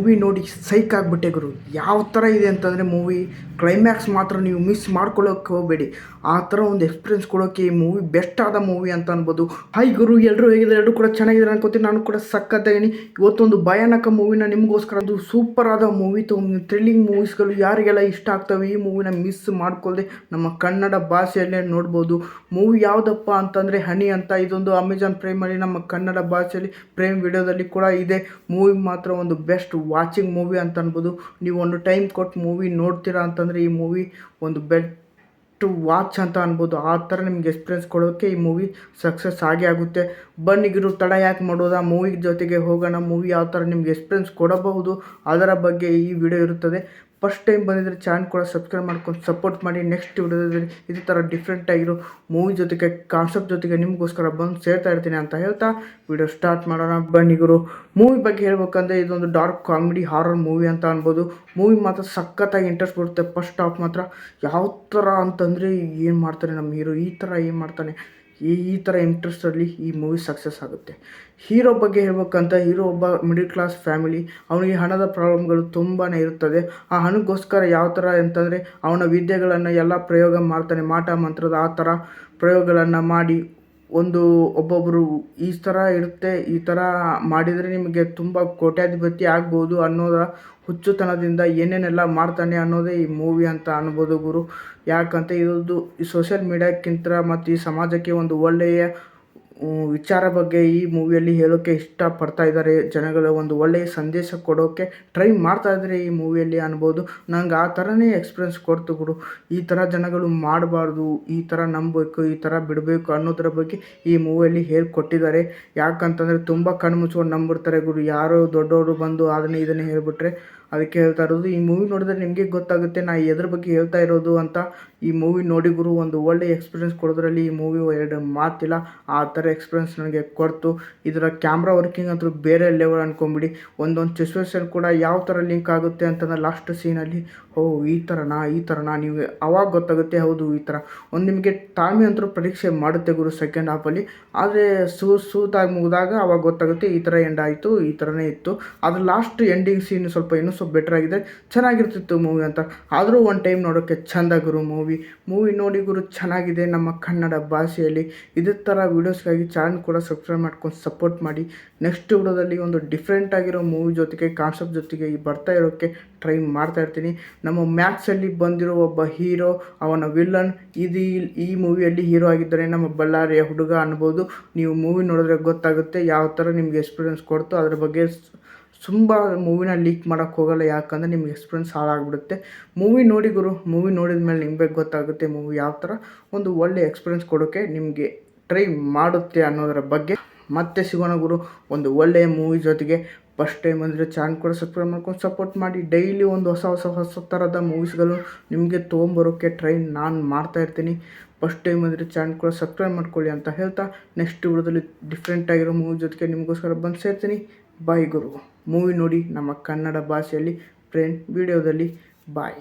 Movie ನೋಡಿ ಸೈಕ್ ಆಗಿಬಿಟ್ಟೆ ಗುರು. ಯಾವ ಥರ ಇದೆ ಅಂತಂದರೆ ಮೂವಿ ಕ್ಲೈಮ್ಯಾಕ್ಸ್ ಮಾತ್ರ ನೀವು ಮಿಸ್ ಮಾಡ್ಕೊಳ್ಳೋಕೆ ಹೋಗಬೇಡಿ. ಆ ಥರ ಒಂದು ಎಕ್ಸ್ಪೀರಿಯನ್ಸ್ ಕೊಡೋಕ್ಕೆ ಈ ಮೂವಿ ಬೆಸ್ಟ್ ಆದ ಮೂವಿ ಅಂತ ಅನ್ಬೋದು. ಹಾಯ್ ಗುರು, ಎಲ್ಲರೂ ಹೇಗಿದ್ದಾರೆ? ಎಲ್ಲರೂ ಕೂಡ ಚೆನ್ನಾಗಿದ್ದಾರೆ ಅನ್ಕೋತೀನಿ. ನಾನು ಕೂಡ ಸಕ್ಕತ್ತಾಗಿನಿ. ಇವತ್ತೊಂದು ಭಯಾನಕ ಮೂವಿನ ನಿಮಗೋಸ್ಕರ, ಒಂದು ಸೂಪರ್ ಆದ ಮೂವಿ ತೊಗೊಂಡು, ಥ್ರಿಲ್ಲಿಂಗ್ ಮೂವೀಸ್ಗಳು ಯಾರಿಗೆಲ್ಲ ಇಷ್ಟ ಆಗ್ತವೆ ಈ ಮೂವಿನ ಮಿಸ್ ಮಾಡ್ಕೊಳ್ಳದೆ ನಮ್ಮ ಕನ್ನಡ ಭಾಷೆಯಲ್ಲೇ ನೋಡ್ಬೋದು. ಮೂವಿ ಯಾವುದಪ್ಪ ಅಂತಂದರೆ ಹನಿ ಅಂತ. ಇದೊಂದು ಅಮೆಜಾನ್ ಪ್ರೈಮಲ್ಲಿ ನಮ್ಮ ಕನ್ನಡ ಭಾಷೆಯಲ್ಲಿ ಪ್ರೈಮ್ ವಿಡಿಯೋದಲ್ಲಿ ಕೂಡ ಇದೆ. ಮೂವಿ ಮಾತ್ರ ಒಂದು ಬೆಸ್ಟ್ ವಾಚಿಂಗ್ ಮೂವಿ ಅಂತ ಅನ್ಬೋದು. ನೀವು ಒಂದು ಟೈಮ್ ಕೊಟ್ಟು ಮೂವಿ ನೋಡ್ತೀರಾ ಅಂತಂದರೆ ಈ ಮೂವಿ ಒಂದು ಬೆಸ್ಟ್ ವಾಚ್ ಅಂತ ಅನ್ಬೋದು. ಆ ಥರ ನಿಮ್ಗೆ ಎಕ್ಸ್ಪೀರಿಯನ್ಸ್ ಕೊಡೋಕ್ಕೆ ಈ ಮೂವಿ ಸಕ್ಸಸ್ ಆಗೇ ಆಗುತ್ತೆ. ಬನ್ನಿಗಿರು, ತಡ ಯಾಕೆ ಮಾಡೋದಾ, ಮೂವಿ ಜೊತೆಗೆ ಹೋಗೋಣ. ಮೂವಿ ಯಾವ ಥರ ನಿಮ್ಗೆ ಎಕ್ಸ್ಪೀರಿಯನ್ಸ್ ಕೊಡಬಹುದು ಅದರ ಬಗ್ಗೆ ಈ ವಿಡಿಯೋ ಇರುತ್ತದೆ. ಫಸ್ಟ್ ಟೈಮ್ ಬಂದಿದ್ದರೆ ಚಾನಲ್ ಕೂಡ ಸಬ್ಸ್ಕ್ರೈಬ್ ಮಾಡ್ಕೊಂಡು ಸಪೋರ್ಟ್ ಮಾಡಿ. ನೆಕ್ಸ್ಟ್ ವಿಡಿಯೋದಲ್ಲಿ ಇದೇ ಥರ ಡಿಫ್ರೆಂಟ್ ಆಗಿರೋ ಮೂವಿ ಜೊತೆಗೆ ಕಾನ್ಸೆಪ್ಟ್ ಜೊತೆಗೆ ನಿಮಗೋಸ್ಕರ ಬಂದು ಸೇರ್ತಾ ಇರ್ತೀನಿ ಅಂತ ಹೇಳ್ತಾ ವಿಡಿಯೋ ಸ್ಟಾರ್ಟ್ ಮಾಡೋಣ. ಬನ್ನಿಗುರು, ಮೂವಿ ಬಗ್ಗೆ ಹೇಳ್ಬೇಕಂದ್ರೆ ಇದೊಂದು ಡಾರ್ಕ್ ಕಾಮಿಡಿ ಹಾರರ್ ಮೂವಿ ಅಂತ ಅನ್ಬೋದು. ಮೂವಿ ಮಾತ್ರ ಸಖತ್ತಾಗಿ ಇಂಟ್ರೆಸ್ಟ್ ಬರುತ್ತೆ. ಫಸ್ಟ್ ಹಾಫ್ ಮಾತ್ರ ಯಾವ ಥರ ಅಂತಂದರೆ ಏನು ಮಾಡ್ತಾನೆ ನಮ್ಮ ಹೀರೋ, ಈ ಥರ ಏನು ಮಾಡ್ತಾನೆ, ಈ ಥರ ಇಂಟ್ರೆಸ್ಟಲ್ಲಿ ಈ ಮೂವಿ ಸಕ್ಸಸ್ ಆಗುತ್ತೆ. ಹೀರೋ ಬಗ್ಗೆ ಹೇಳ್ಬೇಕಂತ, ಹೀರೋ ಒಬ್ಬ ಮಿಡಿಲ್ ಕ್ಲಾಸ್ ಫ್ಯಾಮಿಲಿ. ಅವನಿಗೆ ಹಣದ ಪ್ರಾಬ್ಲಮ್ಗಳು ತುಂಬಾ ಇರುತ್ತದೆ. ಆ ಹಣಕ್ಕೋಸ್ಕರ ಯಾವ ಥರ ಅಂತಂದರೆ ಅವನ ವಿದ್ಯೆಗಳನ್ನು ಎಲ್ಲ ಪ್ರಯೋಗ ಮಾಡ್ತಾನೆ. ಮಾಟ ಮಂತ್ರದ ಆ ಥರ ಪ್ರಯೋಗಗಳನ್ನು ಮಾಡಿ ಒಬ್ಬೊಬ್ಬರು ಈ ಥರ ಇರುತ್ತೆ, ಈ ಥರ ಮಾಡಿದರೆ ನಿಮಗೆ ತುಂಬ ಕೋಟ್ಯಾಧಿಪತಿ ಆಗ್ಬೋದು ಅನ್ನೋದ ಹುಚ್ಚುತನದಿಂದ ಏನೇನೆಲ್ಲ ಮಾಡ್ತಾನೆ ಅನ್ನೋದೇ ಈ ಮೂವಿ ಅಂತ ಅನ್ಬೋದು ಗುರು. ಯಾಕಂತ ಇದೊಂದು ಈ ಸೋಷಿಯಲ್ ಮೀಡಿಯಾಕ್ಕಿಂತ ಮತ್ತು ಈ ಸಮಾಜಕ್ಕೆ ಒಂದು ಒಳ್ಳೆಯ ವಿಚಾರ ಬಗ್ಗೆ ಈ ಮೂವಿಯಲ್ಲಿ ಹೇಳೋಕ್ಕೆ ಇಷ್ಟಪಡ್ತಾ ಇದ್ದಾರೆ. ಜನಗಳು ಒಂದು ಒಳ್ಳೆಯ ಸಂದೇಶ ಕೊಡೋಕ್ಕೆ ಟ್ರೈ ಮಾಡ್ತಾ ಇದ್ದಾರೆ ಈ ಮೂವಿಯಲ್ಲಿ ಅನ್ಬೋದು. ನಂಗೆ ಆ ಥರನೇ ಎಕ್ಸ್ಪೀರಿಯನ್ಸ್ ಕೊಡ್ತು ಗುರು. ಈ ಥರ ಜನಗಳು ಮಾಡಬಾರ್ದು, ಈ ಥರ ನಂಬಬೇಕು, ಈ ಥರ ಬಿಡಬೇಕು ಅನ್ನೋದ್ರ ಬಗ್ಗೆ ಈ ಮೂವಿಯಲ್ಲಿ ಹೇಳ್ಕೊಟ್ಟಿದ್ದಾರೆ. ಯಾಕಂತಂದರೆ ತುಂಬ ಕಣ್ಣು ಮುಚ್ಕೊಂಡು ನಂಬಿಡ್ತಾರೆ ಗುರು. ಯಾರೋ ದೊಡ್ಡವರು ಬಂದು ಅದನ್ನೇ ಇದನ್ನೇ ಹೇಳ್ಬಿಟ್ರೆ. ಅದಕ್ಕೆ ಹೇಳ್ತಾ ಇರೋದು, ಈ ಮೂವಿ ನೋಡಿದ್ರೆ ನಿಮಗೆ ಗೊತ್ತಾಗುತ್ತೆ ನಾ ಎದ್ರ ಬಗ್ಗೆ ಹೇಳ್ತಾ ಇರೋದು ಅಂತ. ಈ ಮೂವಿ ನೋಡಿ ಗುರು, ಒಂದು ಒಳ್ಳೆಯ ಎಕ್ಸ್ಪೀರಿಯನ್ಸ್ ಕೊಡೋದ್ರಲ್ಲಿ ಈ ಮೂವಿ ಎರಡು ಮಾತಿಲ್ಲ. ಆ ಥರ ಎಕ್ಸ್ಪೀರಿಯನ್ಸ್ ನನಗೆ ಕೊಡ್ತು. ಇದರ ಕ್ಯಾಮ್ರಾ ವರ್ಕಿಂಗ್ ಅಂತೂ ಬೇರೆ ಲೆವೆಲ್ ಅನ್ಕೊಂಬಿಡಿ. ಒಂದೊಂದು ಸಿಚುವೇಶನ್ ಕೂಡ ಯಾವ ಥರ ಲಿಂಕ್ ಆಗುತ್ತೆ ಅಂತಂದ್ರೆ ಲಾಸ್ಟ್ ಸೀನಲ್ಲಿ ಈ ಥರನಾ ನೀವು ಅವಾಗ ಗೊತ್ತಾಗುತ್ತೆ. ಹೌದು ಈ ಥರ ಒಂದು ನಿಮಗೆ ತಾಳ್ಮೆ ಅಂತೂ ಪರೀಕ್ಷೆ ಮಾಡುತ್ತೆ ಗುರು ಸೆಕೆಂಡ್ ಹಾಫಲ್ಲಿ. ಆದರೆ ಸೂತಾಗಿ ಮುಗಿದಾಗ ಅವಾಗ ಗೊತ್ತಾಗುತ್ತೆ ಈ ಥರ ಎಂಡ್ ಆಯಿತು, ಈ ಥರನೇ ಇತ್ತು. ಅದು ಲಾಸ್ಟ್ ಎಂಡಿಂಗ್ ಸೀನ್ ಇನ್ನೂ ಸ್ವಲ್ಪ ಬೆಟರ್ ಆಗಿದೆ, ಚೆನ್ನಾಗಿರ್ತಿತ್ತು ಮೂವಿ ಅಂತ. ಆದರೂ ಒಂದು ಟೈಮ್ ನೋಡೋಕ್ಕೆ ಚೆಂದ ಗುರು. ಮೂವಿ ನೋಡಿ ಗುರು, ಚೆನ್ನಾಗಿದೆ ನಮ್ಮ ಕನ್ನಡ ಭಾಷೆಯಲ್ಲಿ. ಇದೇ ಥರ ವೀಡಿಯೋಸ್ಗಾಗಿ ಚಾನಲ್ ಕೂಡ ಸಬ್ಸ್ಕ್ರೈಬ್ ಮಾಡ್ಕೊಂಡು ಸಪೋರ್ಟ್ ಮಾಡಿ. ನೆಕ್ಸ್ಟ್ ವಿಡಿಯೋದಲ್ಲಿ ಒಂದು ಡಿಫ್ರೆಂಟ್ ಆಗಿರೋ ಮೂವಿ ಜೊತೆಗೆ ಕಾನ್ಸೆಪ್ಟ್ ಜೊತೆಗೆ ಬರ್ತಾ ಇರೋಕ್ಕೆ ಟ್ರೈ ಮಾಡ್ತಾ ಇರ್ತೀನಿ. ನಮ್ಮ ಮ್ಯಾಕ್ಸಲ್ಲಿ ಬಂದಿರೋ ಒಬ್ಬ ಹೀರೋ, ಅವನ ವಿಲ್ಲನ್ ಈ ಮೂವಿಯಲ್ಲಿ ಹೀರೋ ಆಗಿದ್ದಾರೆ ನಮ್ಮ ಬಳ್ಳಾರಿಯ ಹುಡುಗ ಅನ್ಬೋದು. ನೀವು ಮೂವಿ ನೋಡಿದ್ರೆ ಗೊತ್ತಾಗುತ್ತೆ ಯಾವ ಥರ ನಿಮ್ಗೆ ಎಕ್ಸ್ಪೀರಿಯನ್ಸ್ ಕೊಡ್ತು. ಅದ್ರ ಬಗ್ಗೆ ತುಂಬ ಮೂವಿನ ಲೀಕ್ ಮಾಡೋಕ್ಕೆ ಹೋಗಲ್ಲ, ಯಾಕಂದರೆ ನಿಮ್ಗೆ ಎಕ್ಸ್ಪೀರಿಯನ್ಸ್ ಹಾಳಾಗ್ಬಿಡುತ್ತೆ. ಮೂವಿ ನೋಡಿ ಗುರು, ಮೂವಿ ನೋಡಿದ ಮೇಲೆ ನಿಮಗೆ ಗೊತ್ತಾಗುತ್ತೆ ಮೂವಿ ಯಾವ ಥರ ಒಂದು ಒಳ್ಳೆ ಎಕ್ಸ್ಪೀರಿಯನ್ಸ್ ಕೊಡೋಕ್ಕೆ ನಿಮಗೆ ಟ್ರೈ ಮಾಡುತ್ತೆ ಅನ್ನೋದರ ಬಗ್ಗೆ. ಮತ್ತೆ ಸಿಗೋಣ ಗುರು ಒಂದು ಒಳ್ಳೆಯ ಮೂವಿ ಜೊತೆಗೆ. ಫಸ್ಟ್ ಟೈಮ್ ಅಂದರೆ ಚಾನಲ್ ಕೂಡ ಸಬ್ಸ್ಕ್ರೈಬ್ ಮಾಡ್ಕೊಂಡು ಸಪೋರ್ಟ್ ಮಾಡಿ. ಡೈಲಿ ಒಂದು ಹೊಸ ಥರದ ಮೂವೀಸ್ಗಳು ನಿಮಗೆ ತೊಗೊಂಬರೋಕ್ಕೆ ಟ್ರೈ ನಾನು ಮಾಡ್ತಾ ಇರ್ತೀನಿ. ಫಸ್ಟ್ ಟೈಮ್ ಅಂದರೆ ಚಾನಲ್ ಕೂಡ ಸಬ್ಸ್ಕ್ರೈಬ್ ಮಾಡ್ಕೊಳ್ಳಿ ಅಂತ ಹೇಳ್ತಾ ನೆಕ್ಸ್ಟ್ ವಿಡಿಯೋದಲ್ಲಿ ಡಿಫ್ರೆಂಟ್ ಆಗಿರೋ ಮೂವಿ ಜೊತೆಗೆ ನಿಮಗೋಸ್ಕರ ಬಂದು ಸೇರ್ತೀನಿ. ಬಾಯ್ ಗುರು. ಮೂವಿ ನೋಡಿ ನಮ್ಮ ಕನ್ನಡ ಭಾಷೆಯಲ್ಲಿ ಫ್ರೆಂಡ್ ವಿಡಿಯೋದಲ್ಲಿ. ಬಾಯ್.